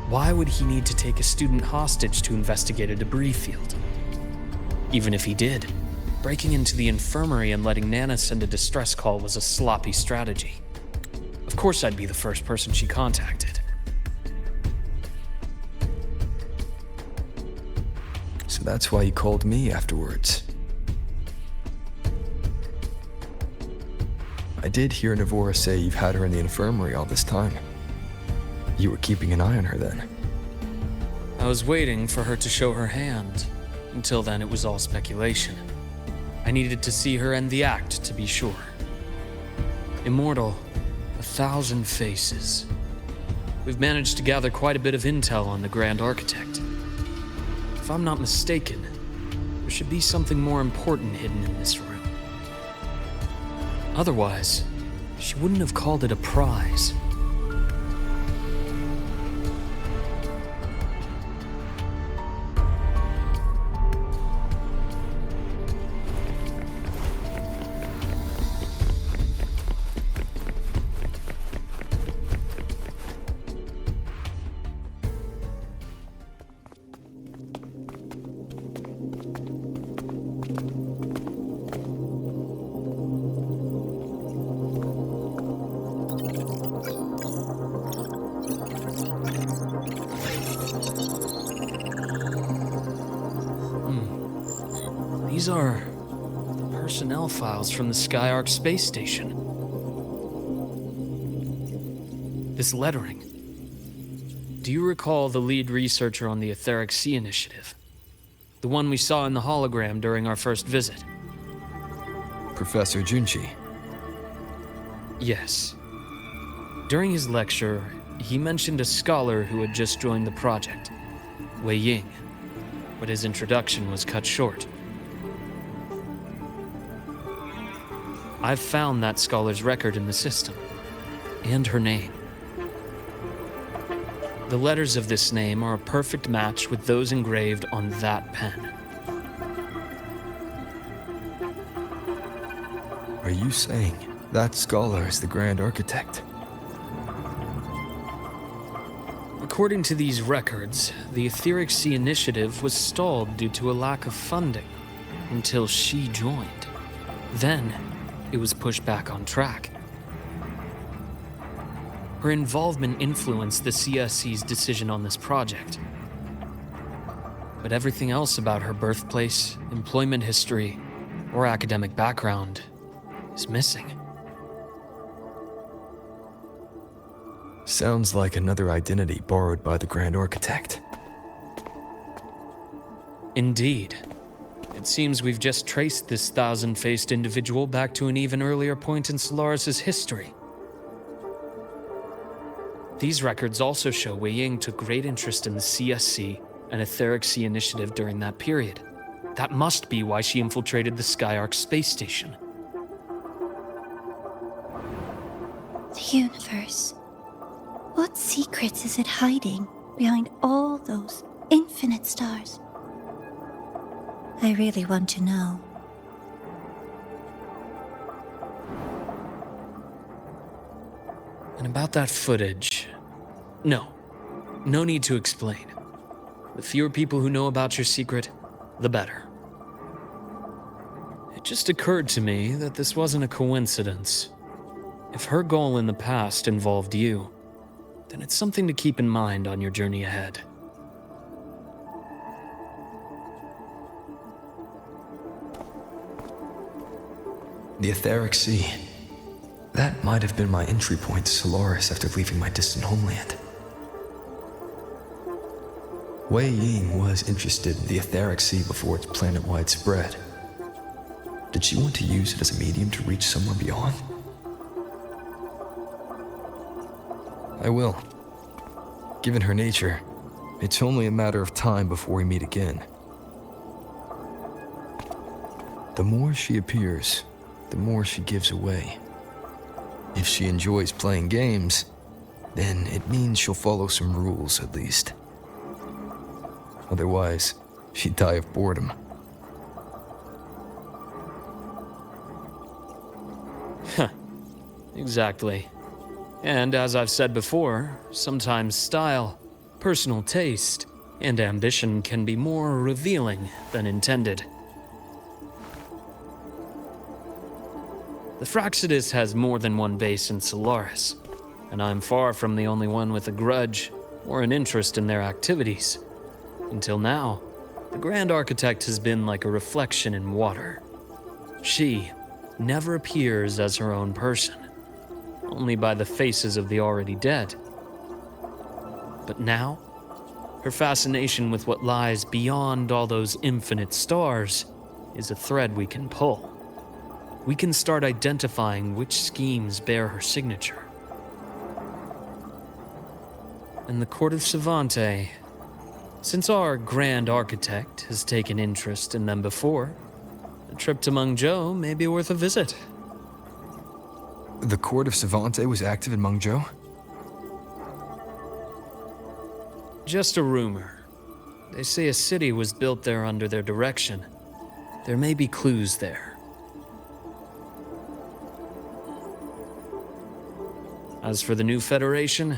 Why would he need to take a student hostage to investigate a debris field? Even if he did, breaking into the infirmary and letting Nana send a distress call was a sloppy strategy. Of course I'd be the first person she contacted. So that's why you called me afterwards. I did hear Navora say you've had her in the infirmary all this time. You were keeping an eye on her then. I was waiting for her to show her hand. Until then, it was all speculation. I needed to see her end the act to be sure. Immortal, 1,000 faces. We've managed to gather quite a bit of intel on the Grand Architect. If I'm not mistaken, there should be something more important hidden in this room. Otherwise, she wouldn't have called it a prize. These are personnel files from the SkyArk space station. This lettering. Do you recall the lead researcher on the Etheric Sea Initiative? The one we saw in the hologram during our first visit? Professor Junchi. Yes. During his lecture, he mentioned a scholar who had just joined the project, Wei Ying, but his introduction was cut short. I've found that scholar's record in the system, and her name. The letters of this name are a perfect match with those engraved on that pen. Are you saying that scholar is the Grand Architect? According to these records, the Etheric Sea Initiative was stalled due to a lack of funding until she joined. Then, it was pushed back on track. Her involvement influenced the CSC's decision on this project. But everything else about her birthplace, employment history, or academic background is missing. Sounds like another identity borrowed by the Grand Architect. Indeed. It seems we've just traced this thousand-faced individual back to an even earlier point in Solaris' history. These records also show Wei Ying took great interest in the CSC and Etheric Sea initiative during that period. That must be why she infiltrated the SkyArk space station. The universe. What secrets is it hiding behind all those infinite stars? I really want to know. And about that footage... No need to explain. The fewer people who know about your secret, the better. It just occurred to me that this wasn't a coincidence. If her goal in the past involved you, then it's something to keep in mind on your journey ahead. The Etheric Sea. That might have been my entry point to Solaris after leaving my distant homeland. Wei Ying was interested in the Etheric Sea before its planet-wide spread. Did she want to use it as a medium to reach somewhere beyond? I will. Given her nature, it's only a matter of time before we meet again. The more she appears, the more she gives away. If she enjoys playing games, then it means she'll follow some rules at least. Otherwise, she'd die of boredom. Exactly. And as I've said before, sometimes style, personal taste, and ambition can be more revealing than intended. The Fractsidus has more than one base in Solaris, and I'm far from the only one with a grudge or an interest in their activities. Until now, the Grand Architect has been like a reflection in water. She never appears as her own person, only by the faces of the already dead. But now, her fascination with what lies beyond all those infinite stars is a thread we can pull. We can start identifying which schemes bear her signature. And the Court of Savante, since our Grand Architect has taken interest in them before, a trip to Mengzhou may be worth a visit. The Court of Savante was active in Mengzhou? Just a rumor. They say a city was built there under their direction. There may be clues there. As for the new Federation,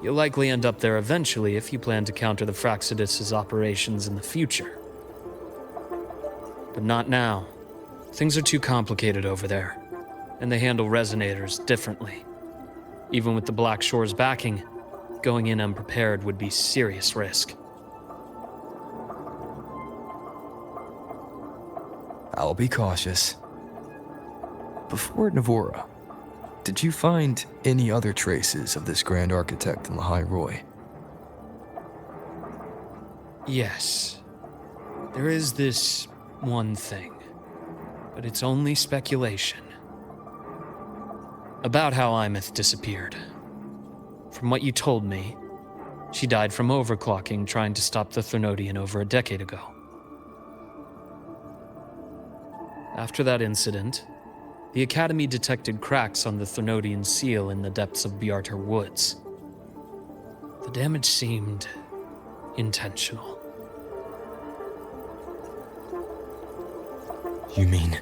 you'll likely end up there eventually if you plan to counter the Fractsidus' operations in the future. But not now. Things are too complicated over there, and they handle resonators differently. Even with the Black Shore's backing, going in unprepared would be serious risk. I'll be cautious. Before Navora, did you find any other traces of this Grand Architect in the High Roy? Yes. There is this one thing, but it's only speculation. About how Aemeath disappeared. From what you told me, she died from overclocking trying to stop the Threnodian over a decade ago. After that incident, the Academy detected cracks on the Threnodian seal in the depths of Bjartar Woods. The damage seemed intentional. You mean?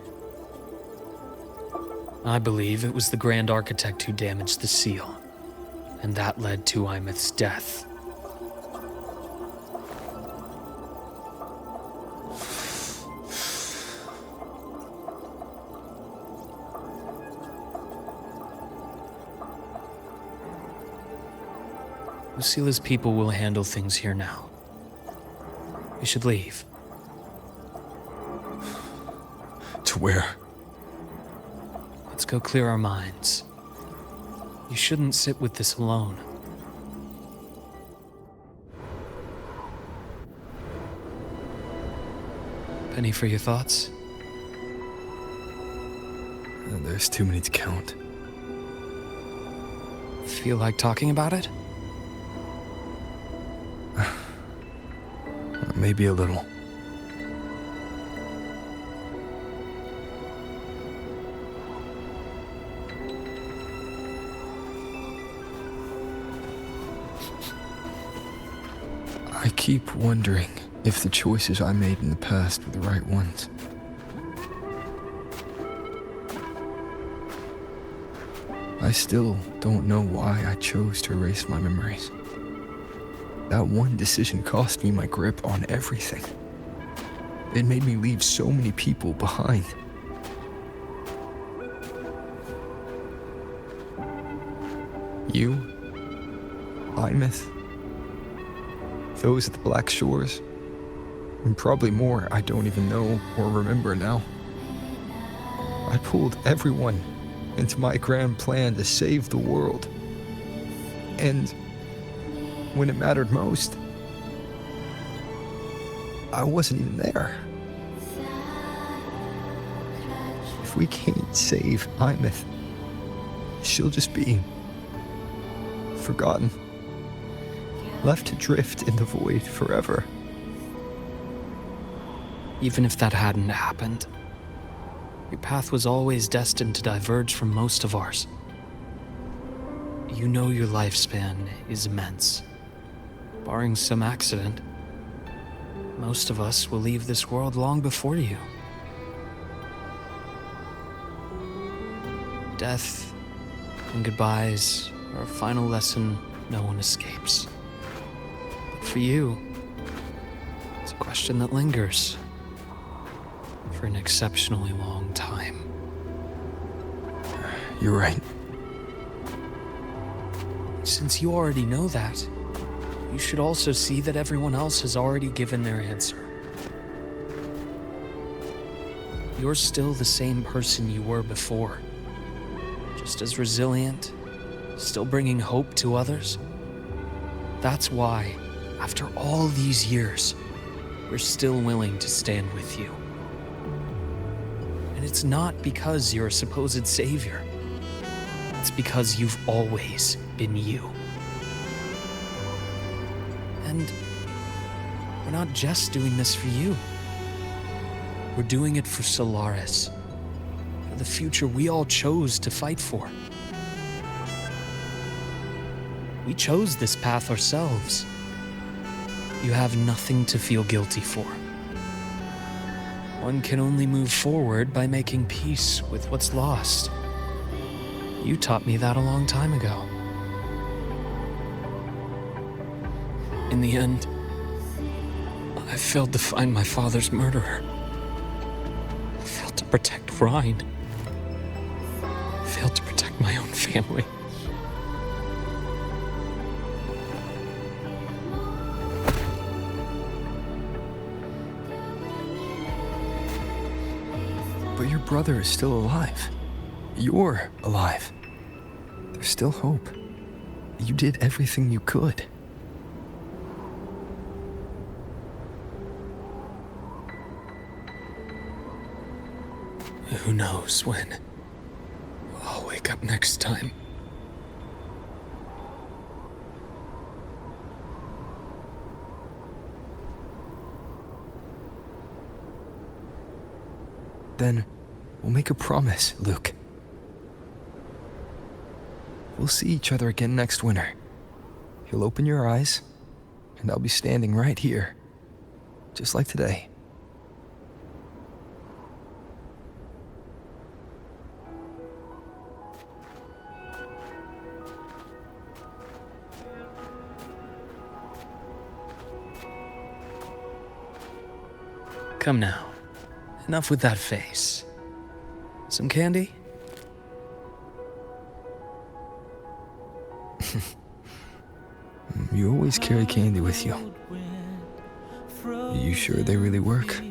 I believe it was the Grand Architect who damaged the seal, and that led to Aemeath's death. Lucilla's people will handle things here now. We should leave. To where? Let's go clear our minds. You shouldn't sit with this alone. Penny for your thoughts? There's too many to count. Feel like talking about it? Maybe a little. I keep wondering if the choices I made in the past were the right ones. I still don't know why I chose to erase my memories. That one decision cost me my grip on everything. It made me leave so many people behind. You, Aemeath, those at the Black Shores, and probably more I don't even know or remember now. I pulled everyone into my grand plan to save the world. And when it mattered most, I wasn't even there. If we can't save Aemeath, she'll just be forgotten, left to drift in the void forever. Even if that hadn't happened, your path was always destined to diverge from most of ours. You know your lifespan is immense. Barring some accident, most of us will leave this world long before you. Death and goodbyes are a final lesson no one escapes. But for you, it's a question that lingers for an exceptionally long time. You're right. Since you already know that, you should also see that everyone else has already given their answer. You're still the same person you were before. Just as resilient, still bringing hope to others. That's why, after all these years, we're still willing to stand with you. And it's not because you're a supposed savior. It's because you've always been you. And we're not just doing this for you. We're doing it for Solaris, for the future we all chose to fight for. We chose this path ourselves. You have nothing to feel guilty for. One can only move forward by making peace with what's lost. You taught me that a long time ago. In the end, I failed to find my father's murderer. I failed to protect Rhine. I failed to protect my own family. But your brother is still alive. You're alive. There's still hope. You did everything you could. Who knows when I'll wake up next time. Then we'll make a promise, Luuk. We'll see each other again next winter. You'll open your eyes, and I'll be standing right here, just like today. Come now. Enough with that face. Some candy? You always carry candy with you. You sure they really work?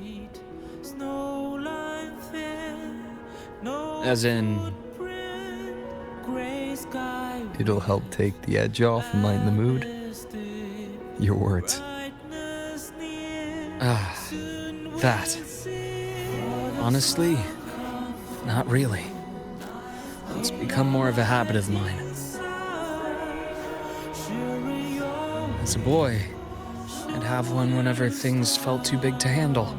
As in... It'll help take the edge off and lighten the mood? Your words. Ah, that. Honestly, not really. It's become more of a habit of mine. As a boy, I'd have one whenever things felt too big to handle.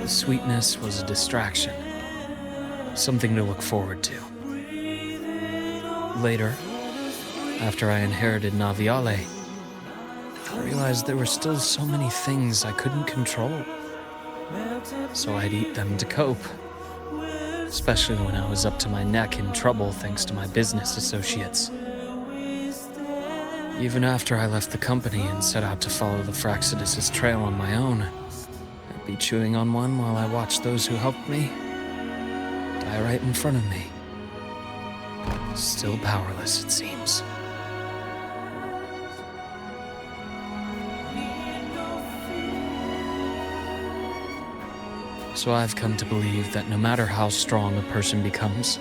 The sweetness was a distraction, something to look forward to. Later, after I inherited Naviale, I realized there were still so many things I couldn't control. So I'd eat them to cope, especially when I was up to my neck in trouble thanks to my business associates. Even after I left the company and set out to follow the Fraxidus' trail on my own, I'd be chewing on one while I watched those who helped me die right in front of me. Still powerless, it seems. So I've come to believe that no matter how strong a person becomes,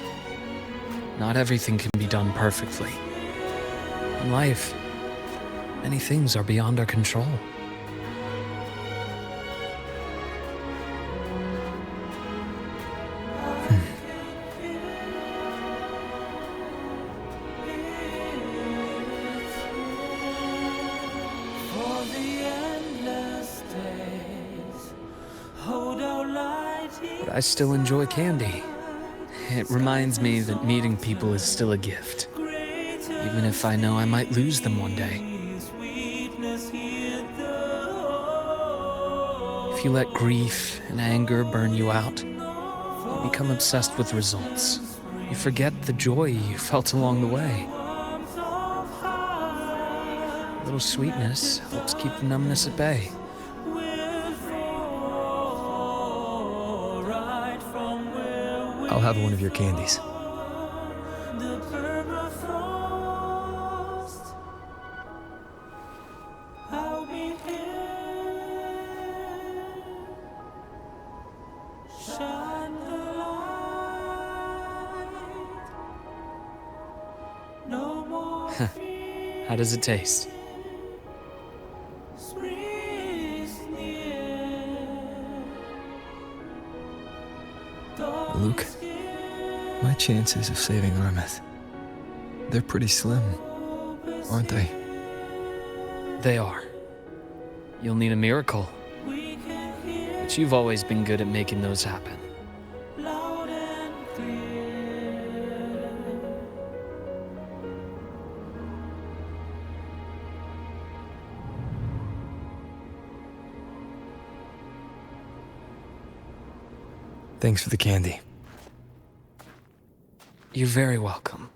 not everything can be done perfectly. In life, many things are beyond our control. But I still enjoy candy. It reminds me that meeting people is still a gift, even if I know I might lose them one day. If you let grief and anger burn you out, you become obsessed with results. You forget the joy you felt along the way. A little sweetness helps keep the numbness at bay. I'll have one of your candies. How does it taste? Luke, my chances of saving Aemeath, they're pretty slim, aren't they? They are. You'll need a miracle. But you've always been good at making those happen. Thanks for the candy. You're very welcome.